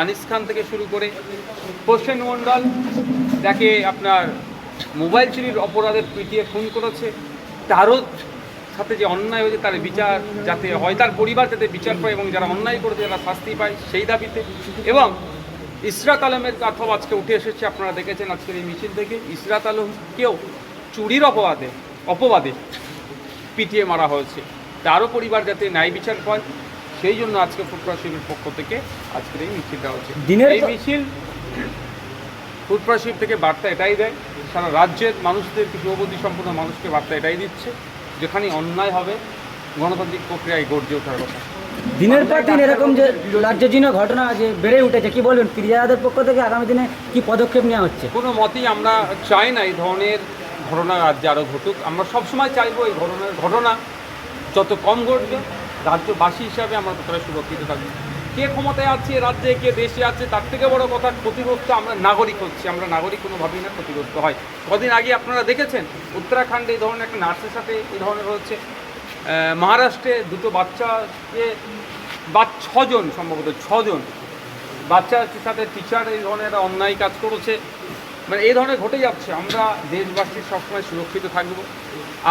আনিস খান থেকে শুরু করে প্রসেন মণ্ডল যাকে আপনার মোবাইল চুরির অপরাধের পিটিয়ে খুন করেছে, তারও সাথে যে অন্যায় হয়েছে তার বিচার যাতে হয়, তার পরিবার যাতে বিচার পায় এবং যারা অন্যায় করেছে তারা শাস্তি পায় সেই দাবিতে। এবং ইসরাত আলমের কথাও আজকে উঠে এসেছে, আপনারা দেখেছেন আজকের এই মিছিল থেকে। ইসরাত আলমকেও চুরির অপবাদে পিটিয়ে মারা হয়েছে, তারও পরিবার যাতে ন্যায় বিচার পায় সেই জন্য আজকে ফুটপাথ শিবিরের পক্ষ থেকে আজকের এই মিছিলটা হচ্ছে। এই মিছিল ফুটপাথ শিবির থেকে বার্তা এটাই দেয়, সারা রাজ্যের মানুষদের, যুববুদ্ধি সম্পন্ন মানুষকে বার্তা এটাই দিচ্ছে, যেখানে অন্যায় হবে গণতান্ত্রিক প্রক্রিয়ায় গর্জে ওঠার কথা। দিনের পর দিন এরকম যে রাজ্যজীর্ণ ঘটনা যে বেড়ে উঠেছে, কি বলবেন ক্রীড়াদের পক্ষ থেকে আগামী দিনে কি পদক্ষেপ নেওয়া হচ্ছে? কোনো মতেই আমরা চাই না এই ধরনের ঘটনা রাজ্যে আরও ঘটুক। আমরা সবসময় চাইবো এই ধরনের ঘটনা যত কম ঘটবে, রাজ্যবাসী হিসাবে আমরা ততটা সুরক্ষিত থাকবো। কে ক্ষমতায় আছে রাজ্যে, কে দেশে আছে, তার থেকে বড় কথা ক্ষতিগ্রস্ত আমরা নাগরিক হচ্ছি। আমরা নাগরিক কোনোভাবেই না ক্ষতিগ্রস্ত হয়। কদিন আগে আপনারা দেখেছেন উত্তরাখণ্ডে এই ধরনের একটা নার্সের সাথে এই ধরনের হচ্ছে, মহারাষ্ট্রে দুটো বাচ্চাকে 6জন সম্ভবত 6জন বাচ্চার সাথে টিচার এই ধরনের একটা অন্যায় কাজ করেছে। মানে এই ধরনের ঘটে যাচ্ছে। আমরা দেশবাসী সবসময় সুরক্ষিত থাকবো।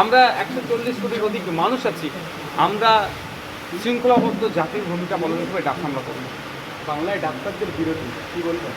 আমরা 140 কোটির অধিক মানুষ আছি, আমরা শৃঙ্খলাবদ্ধ জাতির ভূমিকা পালন করে ডাক হামলা করবো। বাংলায় ডাক্তারদের বিরোধী, কি বলবেন?